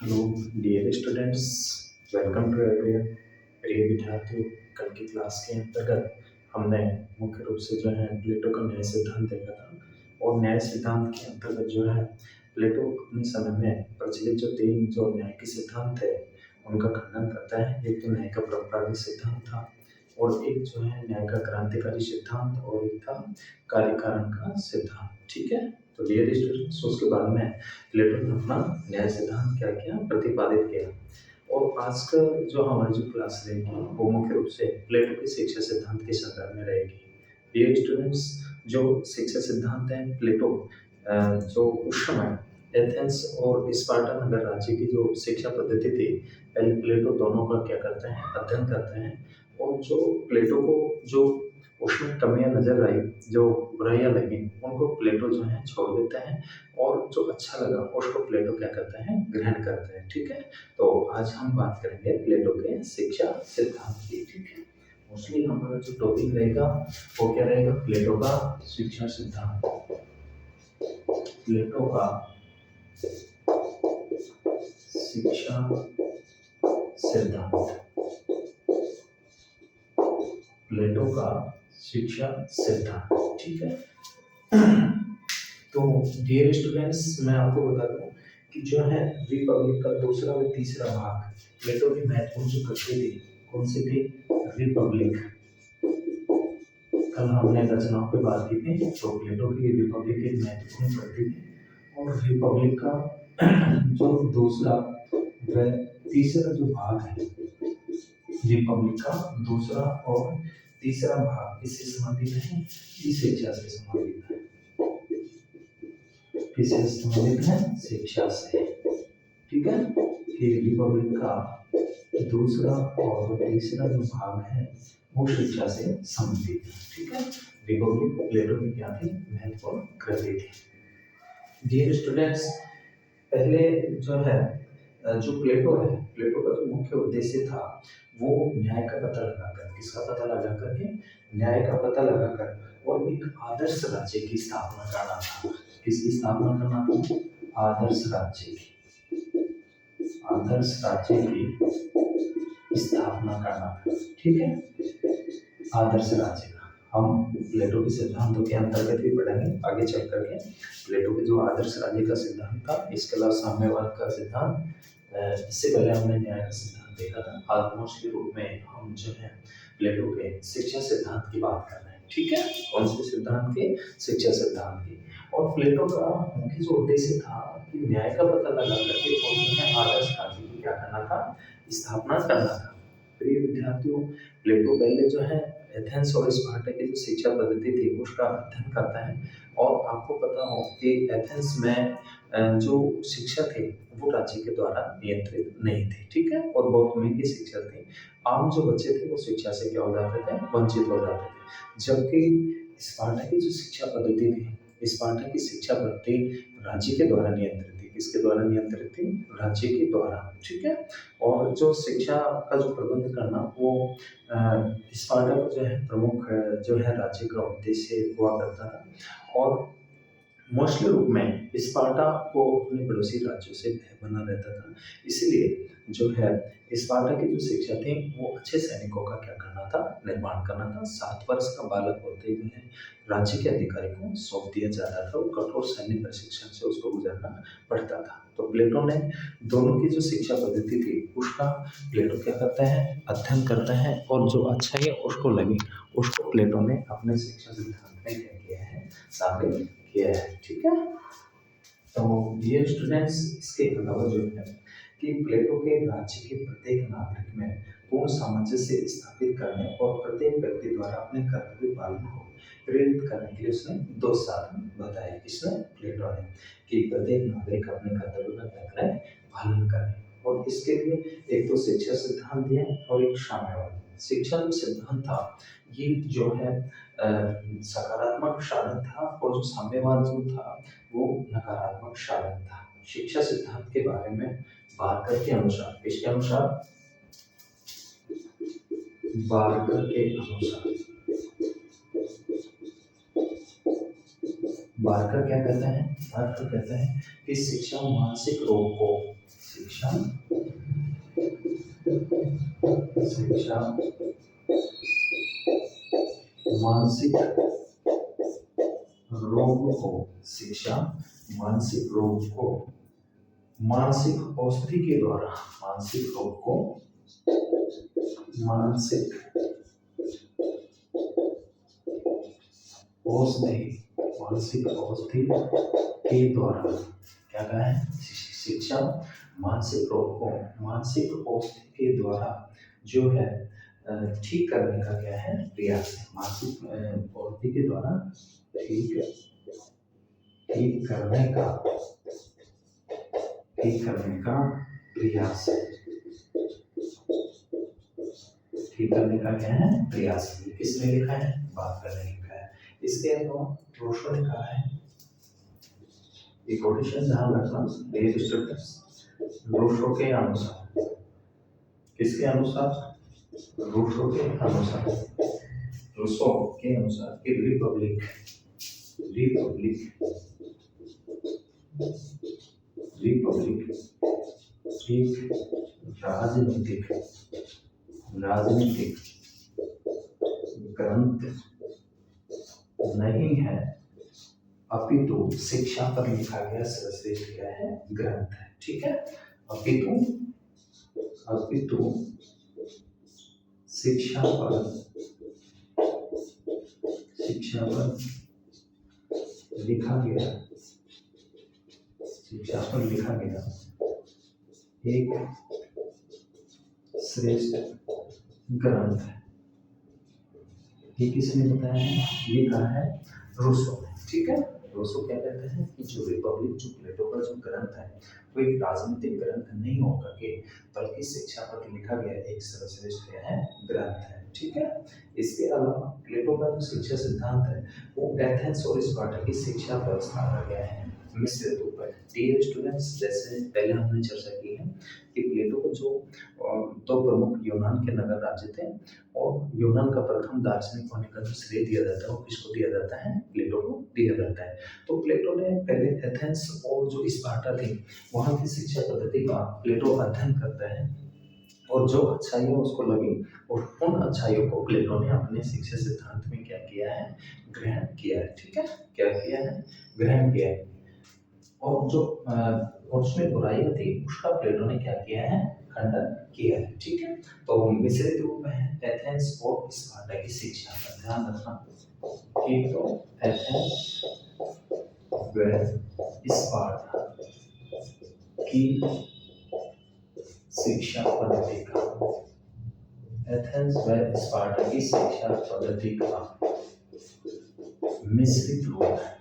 Hello dear students, welcome to everyone. प्रिय विद्यार्थियों, कल की क्लास के अंतर्गत हमने मुख्य रूप से जो है प्लेटो का न्याय सिद्धांत देखा था। और न्याय सिद्धांत के अंतर्गत जो है प्लेटो अपने समय में प्रचलित जो तीन जो न्याय के सिद्धांत थे उनका खंडन करता है। एक तो न्याय का परंपरागत सिद्धांत था, और एक जो है न्याय का क्रांतिकारी सिद्धांत, और एक था कार्यकारण का सिद्धांत। ठीक है, तो डियर स्टूडेंट्स, उसके बाद में प्लेटो ने अपना न्याय सिद्धांत क्या किया, प्रतिपादित किया। और आज का जो हमारी जो क्लास रहेगी वो मुख्य रूप से प्लेटो के शिक्षा सिद्धांत के संदर्भ में रहेगी। डियर स्टूडेंट्स, जो शिक्षा सिद्धांत है प्लेटो जो उस समय एथेंस और स्पार्टा नगर राज्य की जो शिक्षा पद्धति थी, पहले प्लेटो दोनों का क्या करते हैं, अध्ययन करते हैं। और जो प्लेटो को जो उसमें कमियां नजर आई, जो बुराइयां लगी, उनको प्लेटो जो है छोड़ देते हैं, और जो अच्छा लगा उसको प्लेटो क्या करते हैं, ग्रहण करते हैं। ठीक है, तो आज हम बात करेंगे प्लेटो के शिक्षा सिद्धांत की। ठीक है, मोस्टली हमारा जो टॉपिक रहेगा वो क्या रहेगा, प्लेटो का शिक्षा सिद्धांत। प्लेटो का शिक्षा सिद्धांत। प्लेटो का शिक्षा सिद्धांत। ठीक है, तो डियर स्टूडेंट्स, मैं आपको बता दूं कि जो है रिपब्लिक का दूसरा और तीसरा भाग प्लेटो की महत्वपूर्ण जो कृति थी, कौन सी थी, रिपब्लिक। कल हमने रचनाओं पे बात की थी, तो प्लेटो की रिपब्लिक एक महत्वपूर्ण कृति थी। और रिपब्लिक का जो दूसरा व तीसरा जो भाग है, रिपब्लिक का दूसरा और तीसरा भाग किससे संबंधित है, इस शिक्षा से संबंधित है। किससे संबंधित है, शिक्षा से। ठीक है, कि रिपब्लिक का दूसरा और तीसरा जो भाग है वो शिक्षा से संबंधित है। ठीक है, रिपब्लिक प्लेटो की क्या थी, महत्वपूर्ण कृति थी। डियर स्टूडेंट्स, पहले जो है जो प्लेटो है, प्लेटो का जो मुख्य उद्देश्य था वो न्याय का पता लगाकर, किसका पता लगाकर के, न्याय का पता लगाकर, और एक आदर्श राज्य की स्थापना करना था। किसकी स्थापना करना था, आदर्श राज्य की। आदर्श राज्य की स्थापना करना था। ठीक है, आदर्श राज्य का हम प्लेटो के सिद्धांतों के अंतर्गत भी पढ़ेंगे आगे चल करके। प्लेटो के जो आदर्श राज्य का सिद्धांत था, इसके अलावा साम्यवाद का सिद्धांत, इससे पहले हमने न्याय का सिद्धांत देखा था। ऑलमोस्ट के रूप में हम जो है प्लेटो के शिक्षा सिद्धांत की बात कर रहे हैं। ठीक है, कौन से सिद्धांत के, शिक्षा सिद्धांत की। और प्लेटो का मुख्य जो उद्देश्य था कि न्याय का पता लगा करके और जो है आदर्श राज्य की क्या करना था, स्थापना करना था। प्रिय विद्यार्थियों, प्लेटो पहले जो है एथेंस और स्पार्टा की जो शिक्षा पद्धति थी उसका अध्ययन करता है। और आपको पता हो कि एथेंस में जो शिक्षा थी वो राज्य के द्वारा नियंत्रित नहीं थी। ठीक है, और बहुत महंगी शिक्षा थी। आम जो बच्चे थे वो शिक्षा से क्या हो जाते थे, वंचित हो जाते थे। जबकि स्पार्टा की जो शिक्षा पद्धति थी, स्पार्टा की शिक्षा पद्धति राज्य के द्वारा नियंत्रित थी। किसके द्वारा नियंत्रित थी, राज्य के द्वारा। ठीक है, और जो शिक्षा का जो प्रबंध करना वो स्पार्टा का जो है प्रमुख जो है राज्य का उद्देश्य हुआ करता था। और मोस्टली रूप में स्पार्टा को अपने पड़ोसी राज्यों से भय बना रहता था। इसलिए जो है स्पार्टा की जो शिक्षा थी वो अच्छे सैनिकों का क्या करना था, निर्माण करना था। 7 वर्ष का बालक होते ही जो है राज्य के अधिकारी को सौंप दिया जाता था, वो कठोर सैन्य प्रशिक्षण से उसको गुजरना पड़ता था। तो प्लेटो ने दोनों की जो शिक्षा पद्धति थी उसका प्लेटो क्या करता है, अध्ययन करता है, और जो अच्छा है उसको लगे उसको प्लेटो ने अपने शिक्षा सिद्धांत में क्या किया है, शामिल किया है। ठीक है, तो डियर स्टूडेंट्स, इसके अलावा जो है कि प्लेटो के राज्य के प्रत्येक नागरिक में पूर्ण सामंजस्य स्थापित करने और प्रत्येक व्यक्ति द्वारा अपने कर्तव्य पालन को प्रेरित करने के लिए उसने 2 साधन बताए। किसने, प्लेटो ने, कि प्रत्येक नागरिक अपने कर्तव्य का क्या करें, पालन करें। और इसके लिए एक तो शिक्षा सिद्धांत दिया और एक साम्यवाद। शिक्षा जो सिद्धांत था ये जो है सकारात्मक साधन था, और जो साम्यवाद जो था वो नकारात्मक साधन था। शिक्षा सिद्धांत के बारे में बार्कर के अनुसार, किसके अनुसार, बार्कर के अनुसार बार्कर क्या कहते हैं? बार्कर कहते हैं कि शिक्षा मानसिक रोग को, शिक्षा शिक्षा मानसिक रोग को, शिक्षा मानसिक रोग को मानसिक औषधि के द्वारा, मानसिक रोग को मानसिक औषधि, मानसिक औषधि के द्वारा, क्या कहा है? शिक्षा मानसिक रोग को मानसिक औषधि के द्वारा जो है ठीक करने का क्या है? प्रयास है। मानसिक औषधि के द्वारा ठीक ठीक करने का ठीक करने का प्रयास है। ठीक करने का क्या है? प्रयास। किसने लिखा है? बार्कर ने लिखा है। इसके अलावा रोशो ने कहा है, एक कोटेशन ध्यान रखना, डियर स्टूडेंट्स, रोशो के अनुसार, किसके अनुसार? रूसो के अनुसार, रूसो के अनुसार कि रिपब्लिक रिपब्लिक रिपब्लिक एक राजनीतिक राजनीतिक ग्रंथ नहीं है, अपितु शिक्षा पर लिखा गया सर्वश्रेष्ठ क्या है? ग्रंथ है। ठीक है, अपितु अपितु शिक्षा पर लिखा गया, शिक्षा पर लिखा गया एक श्रेष्ठ ग्रंथ है। ये किसने बताया है? ये कहा है रूसो ने। ठीक है, रूसो क्या कहते हैं कि जो रिपब्लिक, जो प्लेटो का जो ग्रंथ है, वो एक राजनीतिक ग्रंथ नहीं होकर के बल्कि शिक्षा पर लिखा गया एक सर्वश्रेष्ठ क्या है? ग्रंथ है। ठीक है, इसके अलावा प्लेटो का जो शिक्षा सिद्धांत है वो एथेंस और स्पार्टा की शिक्षा व्यवस्था का क्या है? मिश्रित रूप है। डियर स्टूडेंट्स, जैसे पहले हमने चर्चा की है कि प्लेटो को जो दो प्रमुख यूनान के नगर राज्य थे, और यूनान का प्रथम दार्शनिक होने का जो श्रेय दिया जाता है वो किसको दिया जाता है? प्लेटो को दिया जाता है। तो प्लेटो ने पहले एथेंस और जो स्पार्टा थी वहाँ की शिक्षा पद्धति का प्लेटो अध्ययन करता है, और जो अच्छाइयाँ उसको लगी और उन अच्छाइयों को प्लेटो ने अपने शिक्षा सिद्धांत में क्या किया है? ग्रहण किया है। ठीक है, क्या किया है? ग्रहण किया है। और जो और उसमें बुराइयां थी उसका प्लेटो ने क्या किया है? खंडन किया है। ठीक है, तो मिश्रित रूप में एथेंस और स्पार्टा की शिक्षा का ध्यान रखना कि तो एथेंस व स्पार्टा की शिक्षा पद्धति का, एथेंस व स्पार्टा की शिक्षा पद्धति का मिश्रित रूप है।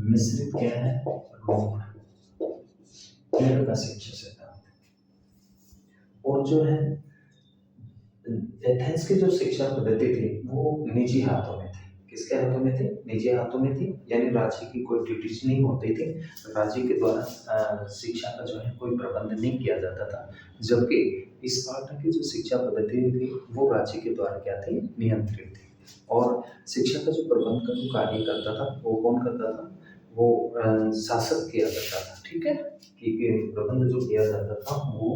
मिश्रित क्या है? रूप है प्लेटो का शिक्षा सिद्धांत। और जो है एथेंस की जो शिक्षा पद्धति थी वो निजी हाथों में थी। किसके हाथों में थी? निजी हाथों में थी, यानी राज्य की कोई ड्यूटीज नहीं होती थी, राज्य के द्वारा शिक्षा का जो है कोई प्रबंध नहीं किया जाता था। जबकि स्पार्टा की जो शिक्षा पद्धति थी वो राज्य के द्वारा क्या थी? नियंत्रित थी। और शिक्षा का जो प्रबंध का जो कार्य करता था वो कौन करता था? वो शासक किया करता था। ठीक है, कि प्रबंध जो किया जाता था वो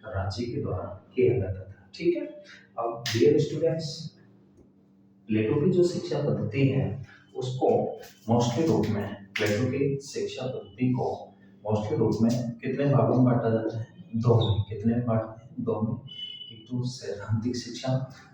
राज्य के द्वारा किया जाता था। ठीक है, अब डियर स्टूडेंट्स, प्लेटो की जो शिक्षा पद्धति है उसको मोस्टली रूप में, प्लेटो की शिक्षा पद्धति को मोस्टली रूप में कितने भागों में बांटा जाता है? दो में। कितने में बांटते हैं? दो में। एक तो सैद्धांतिक शिक्षा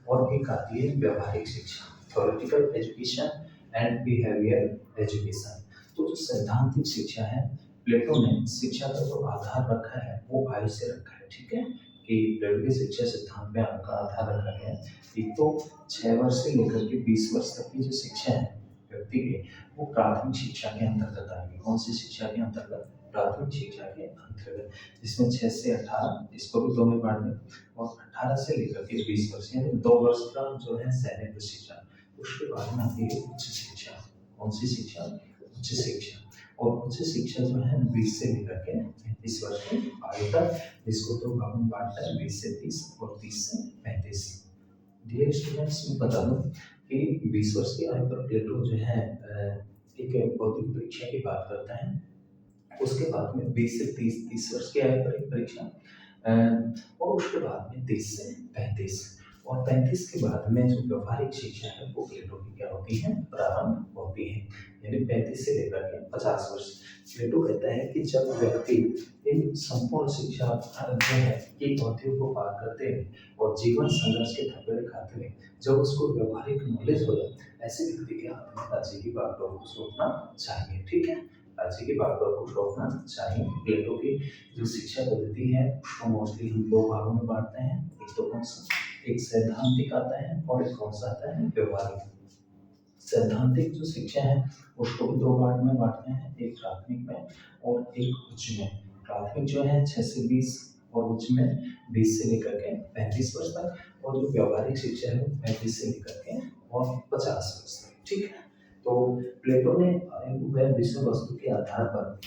और एक आती है व्यवहारिक शिक्षा, theoretical education and behaviour education. तो जो सैद्धांतिक शिक्षा है, प्लेटो ने शिक्षा का जो आधार रखा है वो आयु से रखा है। ठीक है, कि प्लेटो की शिक्षा सिद्धांत में आपका आधार रखा गया है। एक तो 6 वर्ष से लेकर के 20 वर्ष तक की जो शिक्षा है व्यक्ति की, वो प्राथमिक शिक्षा के अंतर्गत आएगी। कौन सी शिक्षा के अंतर्गत? प्राथमिक शिक्षा के अंतर्गत, जिसमें 6 से 18, इसको भी दो में बांट दें, और 18 से लेकर के 20 वर्ष यानी 2 वर्ष का जो है सैनिक शिक्षा। उसके बाद में आती है उच्च शिक्षा। कौन सी शिक्षा? उच्च शिक्षा। और उच्च शिक्षा जो है 20 से लेकर के 35 वर्ष की आयु तक, इसको तो भागों में बांटता है 20 से 30 और 30 से 35। डियर स्टूडेंट्स, मैं बता दूं कि 20 वर्ष की आयु पर प्लेटो जो है एक भौतिक परीक्षा की बात करता है। उसके बाद में 20 से 30 वर्ष की आयु पर एक परीक्षा, और उसके बाद में 30 से 35, और 35 के बाद में जो व्यवहारिक शिक्षा है वो प्लेटो की क्या होती है, प्रारंभ होती है। यानी 35 से लेकर के 50 वर्ष। प्लेटो कहता है कि जब व्यक्ति इन संपूर्ण शिक्षा जो है की अवधियों को पार करते हुए और जीवन संघर्ष के थपेड़े खाते हुए जब उसको व्यवहारिक नॉलेज हो जाए, ऐसे व्यक्ति के हाथ में राज्य की बागडोर को सौंपना चाहिए। ठीक है, राज्य की बागडोर को सौंपना चाहिए। प्लेटो की जो शिक्षा पद्धति है उसको मोस्टली हम दो भागों में बांटते हैं। एक तो कौन सा, एक सैद्धांतिक आता है और एक कौन सा आता है, व्यवहारिक। सैद्धांतिक जो शिक्षा है उसको भी दो भाग में बांटते हैं, एक प्राथमिक में और एक उच्च में। प्राथमिक जो है 6 से 20 और उच्च में 20 से लेकर के 35 वर्ष तक, और जो व्यवहारिक शिक्षा है वो 35 से लेकर के और 50 वर्ष तक। ठीक है, तो प्लेटो ने वह विषय वस्तु के आधार पर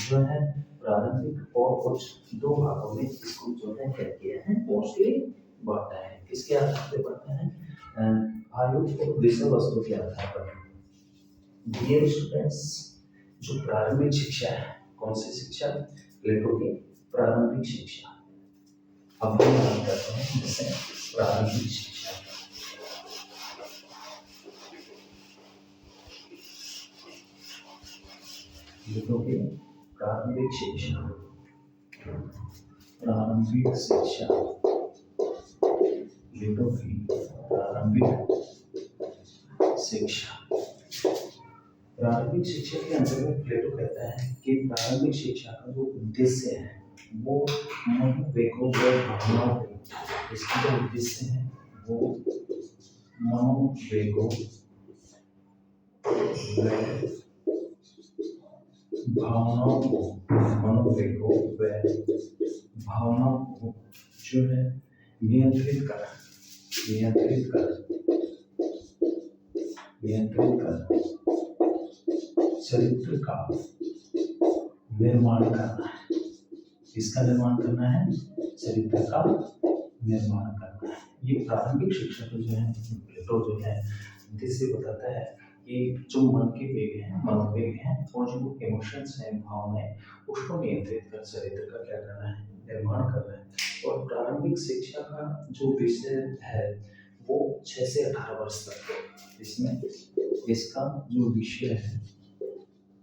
जो है प्रारंभिक और उच्च दो भागों में इसको जो है क्या किया है, मोस्टली बांटा है। किसके आधार पर बांटा है, आयु और विषय वस्तु के आधार पर। डियर स्टूडेंट्स, जो प्रारंभिक शिक्षा है, कौन सी शिक्षा, प्लेटो की प्रारंभिक शिक्षा। अब हम बात करते हैं जैसे प्रारंभिक शिक्षा। प्लेटो की प्रारंभिक शिक्षा, प्रारंभिक शिक्षा, प्लेटो की प्रारंभिक शिक्षा। प्रारंभिक शिक्षा के अंतर्गत प्लेटो कहता है कि प्रारंभिक शिक्षा का जो उद्देश्य है वो मनोवेगों व भावनाओं को, इसका जो उद्देश्य है वो मनोवेगों व भावनाओं को, मनोवेगों व भावनाओं को जो है नियंत्रित कर चरित्र का निर्माण करना है। किसका निर्माण करना है, चरित्र का निर्माण करना है। ये प्रारंभिक शिक्षा को जो है प्लेटो जो है उद्देश्य बताता है कि जो मन के वेग हैं, मनोवेग हैं और जो इमोशंस हैं, भावनाएं, उसको नियंत्रित कर चरित्र का क्या करना है, निर्माण करना है। और प्रारंभिक शिक्षा का जो विषय है वो 6 से 18 वर्ष तक है। इसमें इसका जो विषय है,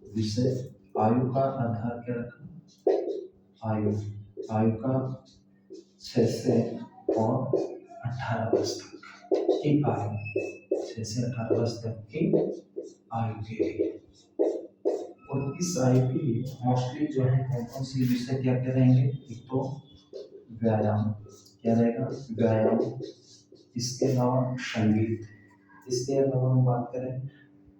विषय आयु का आधार क्या रखा, आयु का 6 से और 18 वर्ष तक की आयु, 6 से 18 वर्ष तक की आयु के लिए। और इस आयु के लिए मोस्टली जो है कौन कौन सी विषय क्या क्या रहेंगे, एक तो व्यायाम, क्या रहेगा, व्यायाम, इसके अलावा संगीत। इसके अलावा हम बात करें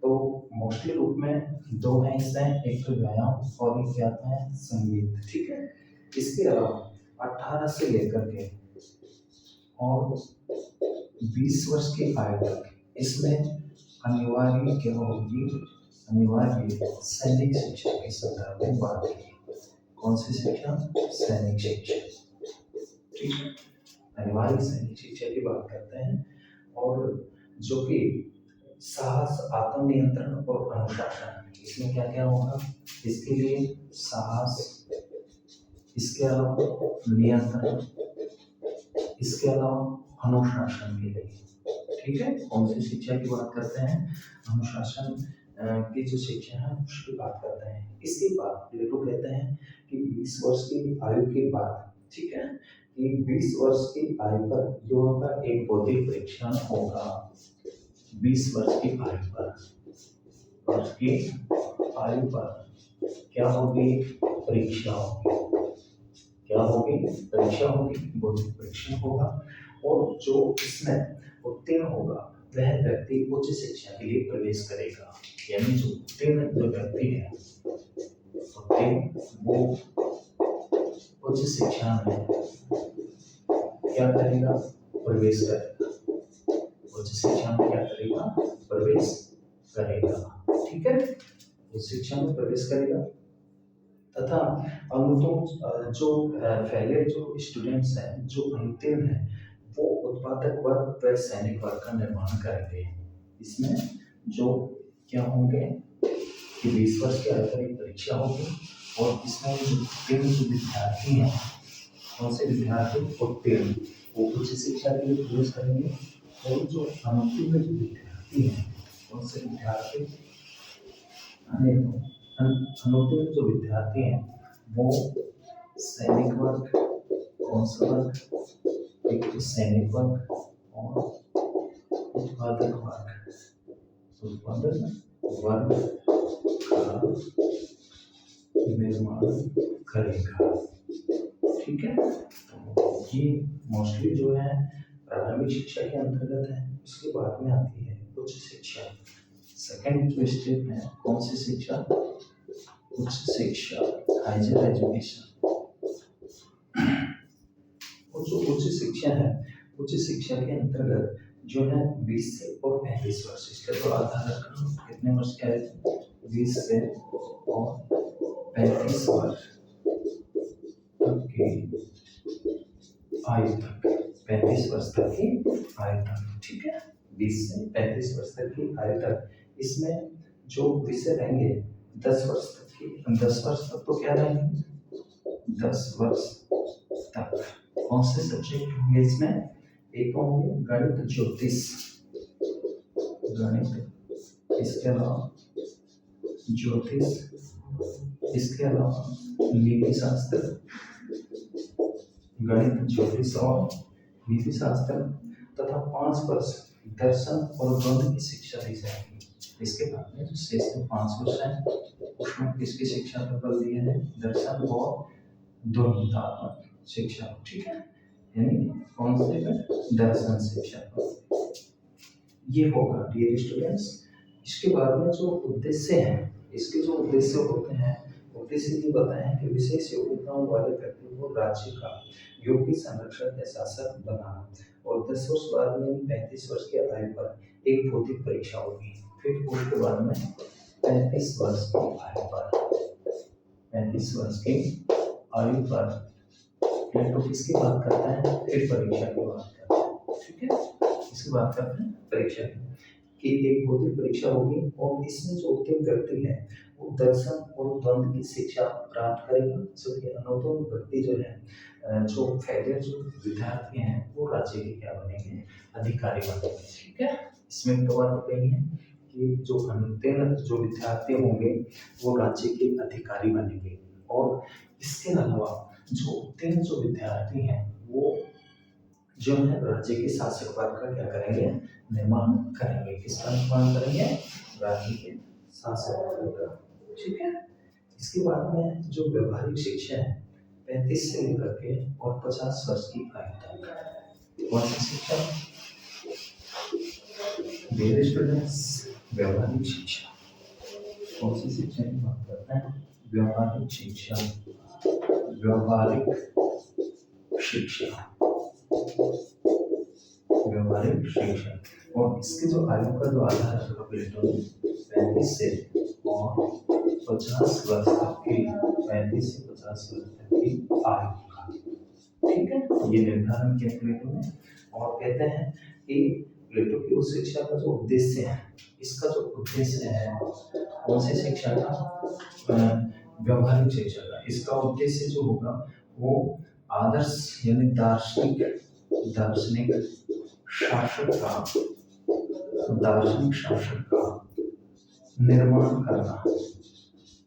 तो मोस्टली रूप में दो हैं हिस्से, एक तो व्यायाम और एक क्या आता है, संगीत। ठीक है, इसके अलावा 18 से लेकर के और 20 वर्ष की आयु तक इसमें अनिवार्य क्या होगी, अनिवार्य सैनिक शिक्षा के संदर्भ में बात की। कौन सी शिक्षा, सैनिक शिक्षा। ठीक है, अनिवार्य सैनिक शिक्षा की बात करते हैं, और जो कि साहस, आत्मनियंत्रण और अनुशासन, इसमें क्या क्या होगा, इसके लिए साहस, इसके अलावा नियंत्रण, इसके अलावा अनुशासन के लिए। ठीक है, कौन सी शिक्षा की बात करते हैं, अनुशासन की जो शिक्षा है उसकी बात करते हैं। इसके बाद प्लेटो कहते हैं कि 20 वर्ष की आयु के बाद, ठीक है, कि 20 वर्ष की आयु पर जो होगा एक बौद्धिक परीक्षा होगा। 20 वर्ष की आयु पर, वर्ष की आयु पर क्या होगी, परीक्षा होगी। क्या होगी, परीक्षा होगी, बौद्धिक परीक्षा होगा। और जो इसमें उत्तीर्ण होगा वह व्यक्ति उच्च शिक्षा के लिए प्रवेश करेगा। यानी जो उत्तीर्ण जो व्यक्ति है, उत्तीर्ण वो उच्च शिक्षा में क्या करेगा, प्रवेश करेगा। उच्च शिक्षा में क्या करेगा, प्रवेश करेगा। ठीक है, उच्च शिक्षा में प्रवेश करेगा। तथा अनुत्तीर्ण जो फेलियर जो स्टूडेंट्स हैं, जो अनुत्तीर्ण हैं, वो उत्पादक वर्ग व सैनिक वर्ग का निर्माण करेंगे। इसमें जो क्या होंगे, कि 20 वर्ष की आयु पर एक परीक्षा होगी और इसमें जो उत्तीर्ण जो विद्यार्थी हैं, कौन से विद्यार्थी उत्तीर्ण, वो उच्च शिक्षा के लिए प्रवेश करेंगे, और जो अनुत्तीर्ण जो विद्यार्थी हैं, कौन से विद्यार्थी, अनुत्तीर्ण जो विद्यार्थी हैं वो सैनिक वर्ग, कौन सा वर्ग, एक तो सैनिक वर्ग और उत्पादक वर्ग, उत्पादक वर्ग का निर्माण करेगा। ठीक है, तो ये मोस्टली जो है प्रारंभिक शिक्षा के अंतर्गत है। उसके बाद में आती है उच्च शिक्षा। सेकंड जो स्टेप है, कौन सी शिक्षा, उच्च शिक्षा, हायर एजुकेशन। और जो उच्च शिक्षा है, उच्च शिक्षा के अंतर्गत जो है 20 से और 35 वर्ष, इसका तो आधार रखना कितने वर्ष का है, 20 से और 35 वर्ष तक की आयु तक, 35 वर्ष तक की आयु तक। ठीक है, 20 से 35 वर्ष तक की आयु तक। इसमें जो विषय रहेंगे 10 वर्ष तक की, 10 वर्ष तक तो क्या रहेंगे, 10 वर्ष तक कौन से सब्जेक्ट होंगे इसमें, एक तो होंगे गणित, ज्योतिष, गणित, इसके अलावा ज्योतिष, इसके अलावा नीति शास्त्र, गणित, ज्योतिष और नीति शास्त्र, तथा 5 वर्ष दर्शन और द्वंद्व की शिक्षा दी जाएगी। इसके बाद में जो शेष 5 वर्ष है उसमें किसकी शिक्षा पर बल दिया है, दर्शन और द्वंद्वात्मक शिक्षा। ठीक है, यानी कौन से दर्शन शिक्षा पर ये होगा डियर स्टूडेंट्स। इसके बाद में जो उद्देश्य है, इसके जो उद्देश्य होते हैं, उद्देश्य ये बताएं कि विशेष योग्यताओं वाले व्यक्ति को राज्य का योग्य संरक्षक या शासक बनाना, और 10 वर्ष बाद में 35 वर्ष की आयु पर एक भौतिक परीक्षा होगी। फिर उसके बाद में 35 वर्ष की आयु पर, 35 वर्ष की आयु पर प्लेटो किसकी बात करता है, फिर परीक्षा की बात करता है। ठीक है, इसकी बात करते हैं परीक्षा की, एक भौतिक परीक्षा होगी और इसमें जो उत्तीर्ण व्यक्ति है वो दर्शन और द्वंद्व की शिक्षा प्राप्त करेगा, जबकि अनुत्तीर्ण व्यक्ति जो है, जो फेलियर जो विद्यार्थी हैं वो राज्य के क्या बनेंगे, अधिकारी बनेंगे। ठीक है, इसमें तो बात हो गई है कि जो अनुत्तीर्ण जो विद्यार्थी होंगे वो राज्य के अधिकारी बनेंगे, और इसके अलावा जो उत्तीर्ण जो विद्यार्थी हैं वो जो है राज्य के शासक वर्ग का क्या करेंगे, निर्माण करेंगे। किसका निर्माण करेंगे, राज्य के शासक वर्ग का। ठीक है, इसके बाद में जो व्यवहारिक शिक्षा है 35 से लेकर के और 50 वर्ष की आयु तक, कौन सी शिक्षा, डियर स्टूडेंट्स, व्यवहारिक शिक्षा। कौन सी शिक्षा की बात करते हैं, व्यवहारिक शिक्षा, व्यवहारिक शिक्षा, व्यवहारिक शिक्षा। और इसके जो आयु का जो आधार है प्लेटो ने 35 से और 50 वर्ष तक की, 35 से 50 वर्ष तक की आयु का। ठीक है, ये निर्धारण किया प्लेटो ने, और कहते हैं कि प्लेटो की उस शिक्षा का जो उद्देश्य है, इसका जो उद्देश्य है कौन सी शिक्षा का, व्यवहारिक शिक्षा का, इसका उद्देश्य जो होगा वो आदर्श यानी दार्शनिक, दार्शनिक शासक का, दार्शनिक शासक का निर्माण करना।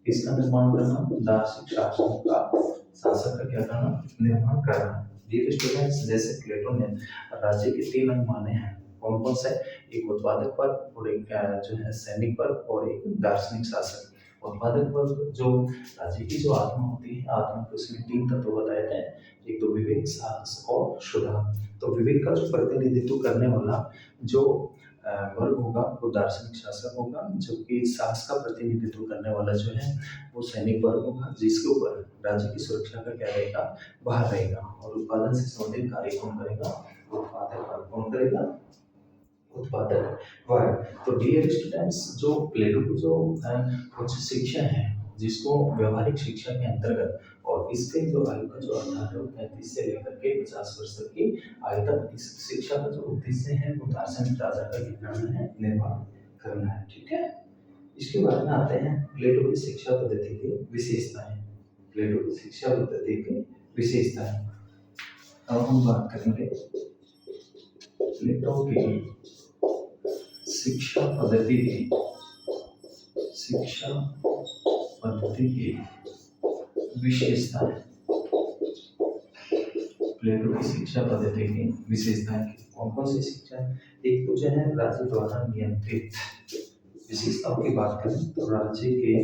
इसका निर्माण करना, दार्शनिक शासक का, शासक का क्या करना, निर्माण करना। डियर स्टूडेंट्स, जैसे प्लेटो ने राज्य के 3 अंग माने हैं, कौन कौन से, एक उत्पादक वर्ग और एक जो है सैनिक वर्ग और एक दार्शनिक शासक। उत्पादक वर्ग जो राज्य की जो आत्मा होती है, आत्मा के उसमें 3 तत्व बताए गए हैं, एक तो विवेक, साहस और शुद्धा। तो विवेक का जो प्रतिनिधित्व करने वाला जो वर्ग होगा वो दार्शनिक शासक होगा, जबकि साहस का प्रतिनिधित्व करने वाला जो है वो सैनिक वर्ग होगा, जिसके ऊपर राज्य की सुरक्षा का क्या रहेगा, बाहर रहेगा। और उत्पादन से संबंधित कार्य कौन करेगा, उत्पादक वर्ग। कौन करेगा, उत्पादक वर्ग। तो डियर स्टूडेंट्स, जो प्लेटो की जो उच्च शिक्षा है जिसको व्यवहारिक शिक्षा के अंतर्गत, और इसके जो आयु का जो आधार है 35 से लेकर के 50 वर्ष तक की आयु तक, इस शिक्षा का जो उद्देश्य है वो दार्शनिक राजा का क्या करना है, निर्माण करना है। ठीक है, इसके बाद में आते हैं प्लेटो की शिक्षा पद्धति की विशेषताएं। प्लेटो की शिक्षा पद्धति की विशेषताएं। अब हम बात करेंगे प्लेटो की शिक्षा पद्धति की विशेषताएं। प्लेटो की शिक्षा पद्धति की विशेषताएं कौन कौन सी शिक्षा है? एक तो जो है राज्य द्वारा नियंत्रित। विशेषताओं की बात करें तो राज्य के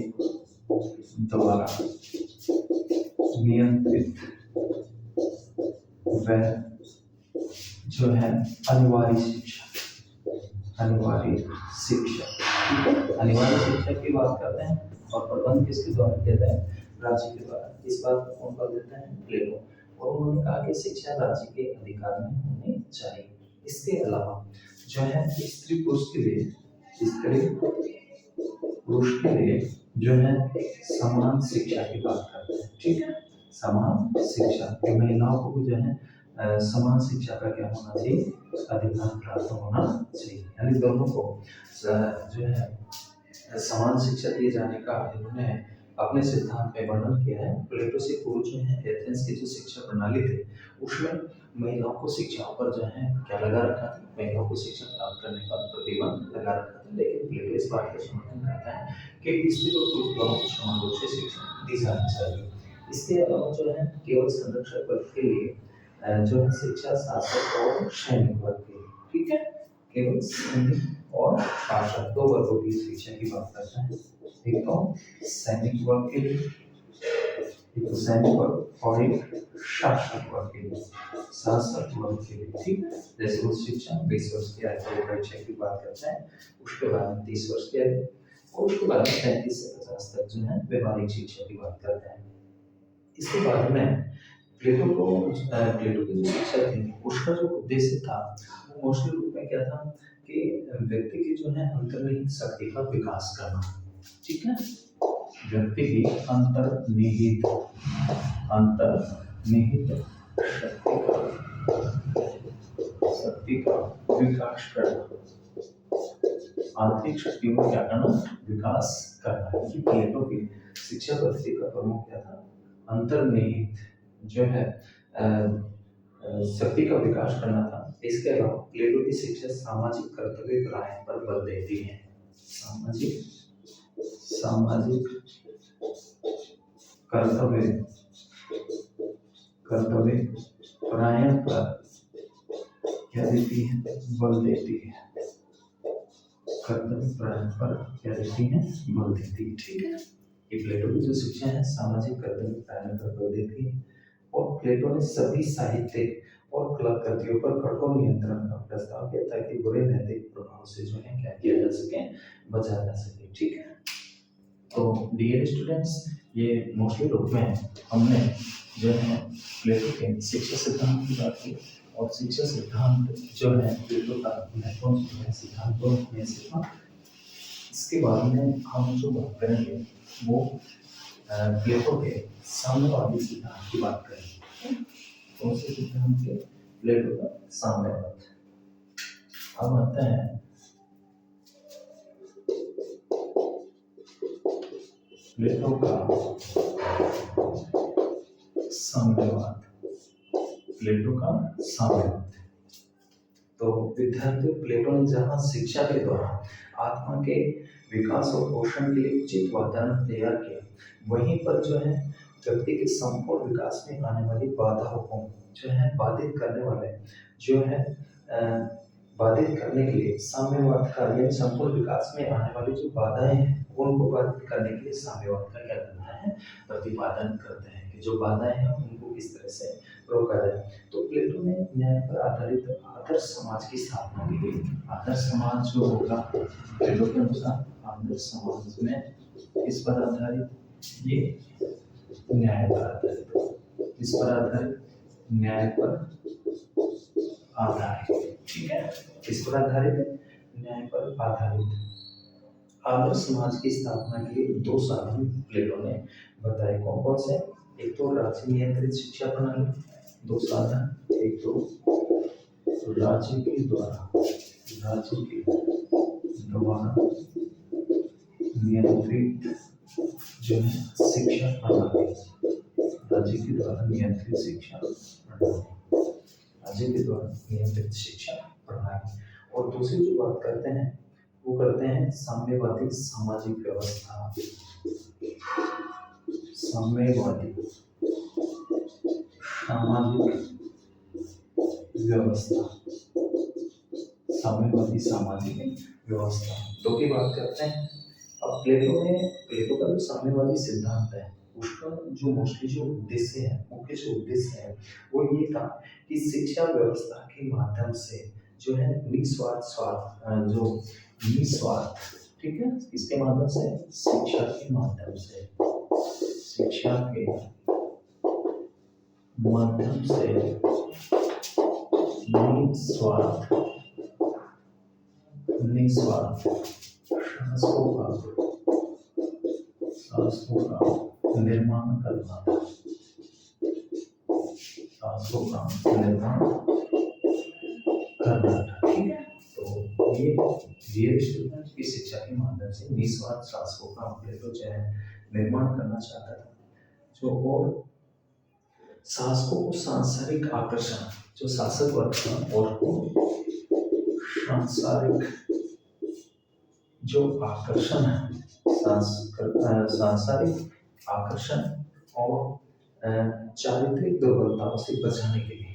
द्वारा नियंत्रित व जो है अनिवार्य शिक्षा। अनिवार्य शिक्षा, ठीक है। अनिवार्य शिक्षा की बात करते हैं और प्रबंध किसके द्वारा किया जाए? राज्य के द्वारा। इस बात को कौन कर देता है? प्लेटो। और उन्होंने कहा कि शिक्षा राज्य के अधिकार में होनी चाहिए। इसके अलावा जो है स्त्री पुरुष के लिए जो है समान शिक्षा की बात करते हैं, ठीक है। समान शिक्षा, महिलाओं को जो है समान शिक्षा का क्या होना चाहिए? अधिकार प्राप्त होना चाहिए। यानी दोनों को जो है समान शिक्षा दिए जाने का इन्होंने अपने सिद्धांत में वर्णन किया है। प्लेटो से पूर्व जो है एथेंस की जो शिक्षा प्रणाली थी उसमें महिलाओं को शिक्षा पर जो है क्या लगा रखा था? महिलाओं को शिक्षा प्राप्त करने का प्रतिबंध लगा रखा था। लेकिन प्लेटो इस बात का समर्थन करता है कि स्त्री और पुरुष दोनों को समान रूप से शिक्षा दी जानी चाहिए। इसके अलावा जो है केवल संरक्षक वर्ग के लिए जो है शिक्षा शासक और सैनिक वर्ग के लिए, ठीक है। केवल सैनिक और शासक दो वर्गों की शिक्षा की बात करता है। एक तो सैनिक वर्ग के लिए, एक तो सैनिक वर्ग और एक शासक वर्ग के लिए, शासक वर्ग के लिए, ठीक है। जैसे उच्च शिक्षा 20 वर्ष की आयु परीक्षा की बात करता है, उसके बाद 30 वर्ष की आयु और उसके बाद 35 से 50 तक जो है व्यवहारिक शिक्षा की बात करता है। इसके बाद में प्लेटो की जो शिक्षा थी उसका जो उद्देश्य था वो मोस्टली रूप में क्या था कि व्यक्ति की जो है अंतर्निहित शक्ति का विकास करना, ठीक है। व्यक्ति की अंतर्निहित शक्ति का विकास करना, आंतरिक शक्तियों का क्या करना? विकास करना। ये प्लेटो की शिक्षा पद्धति का प्रमुख क्या था? अंतर्निहित जो है शक्ति का विकास करना था। इसके अलावा प्लेटो की शिक्षा सामाजिक कर्तव्य परायण पर बल देती है। सामाजिक कर्तव्य परायण पर क्या देती है? बल देती है। कर्तव्य परायण पर क्या देती है? बल देती है, ठीक है। ये प्लेटो की जो शिक्षा है सामाजिक कर्तव्य परायण पर बल देती है। और प्लेटो ने सभी साहित्य और कलाकृतियों पर कठोर नियंत्रण का प्रस्ताव किया ताकि बुरे नैतिक प्रभाव से जो है क्या किया जा सके? बचा जा सके, ठीक है। तो डियर स्टूडेंट्स, ये मोस्टली रूप में हमने जो है प्लेटो के शिक्षा सिद्धांत की बात की और शिक्षा सिद्धांत जो है प्लेटो का महत्वपूर्ण सिद्धांत को हमने सीखा। इसके बाद में हम जो बात करेंगे वो प्लेटो के साम्यवादी सिद्धांत की बात करेंगे। कौन से सिद्धांत के? प्लेटो का साम्यवाद। अब आता है प्लेटो का साम्यवाद। प्लेटो का साम्यवाद। तो विद्यार्थी प्लेटो ने जहाँ शिक्षा के द्वारा आत्मा के विकास और पोषण के लिए उचित वातावरण तैयार किया, वहीं पर जो है व्यक्ति के संपूर्ण विकास में आने वाली बाधाओं को जो है बाधित करने वाले जो है बाधित करने के लिए साम्यवाद का यानी संपूर्ण विकास में आने वाली जो बाधाएं हैं उनको बाधित करने के लिए साम्यवाद का क्या करता है? प्रतिपादन करते हैं कि जो बाधाएं हैं उनको किस तरह से रोका जाए। तो प्लेटो ने न्याय पर आधारित आदर्श समाज की स्थापना की गई। आदर्श समाज जो होगा प्लेटो के अनुसार आदर्श समाज में इस पर आधारित, ये न्याय पर आधारित, इस पर आधारित, न्याय पर आधारित, ठीक है। इस पर आधारित, न्याय पर आधारित आदर्श समाज की स्थापना के लिए दो साधन प्लेटो ने बताए। कौन कौन से? एक तो राज्य नियंत्रित शिक्षा प्रणाली, दो साधन, एक तो राज्य के द्वारा नियंत्रित जो है शिक्षा प्रणाली, राज्य के द्वारा नियंत्रित शिक्षा प्रणाली, राज्य के द्वारा नियंत्रित शिक्षा प्रणाली। और दूसरी जो बात करते हैं वो करते हैं साम्यवादी सामाजिक व्यवस्था, साम्यवादी सामाजिक व्यवस्था, साम्यवादी सामाजिक व्यवस्था दो की बात करते हैं। अब प्लेटो का जो साम्यवादी सिद्धांत है उसका जो मोस्टली जो उद्देश्य है, मुख्य जो उद्देश्य है वो ये था कि शिक्षा व्यवस्था के माध्यम से जो है जो निस्वार्थ, ठीक है, इसके माध्यम से शिक्षा के माध्यम से, शिक्षा के माध्यम से निस्वार्थ शासकों का निर्माण करना था, शासकों का निर्माण करना था, ठीक है। तो ये स्टूडेंट की शिक्षा के माध्यम से निस्वार्थ शासकों का प्लेटो जो है निर्माण करना चाहता था, जो और शासकों को सांसारिक आकर्षण, जो शासक वर्ग था और सांसारिक जो आकर्षण है, सांसारिक आकर्षण और चारित्रिक दुर्बलताओं से बचाने के लिए,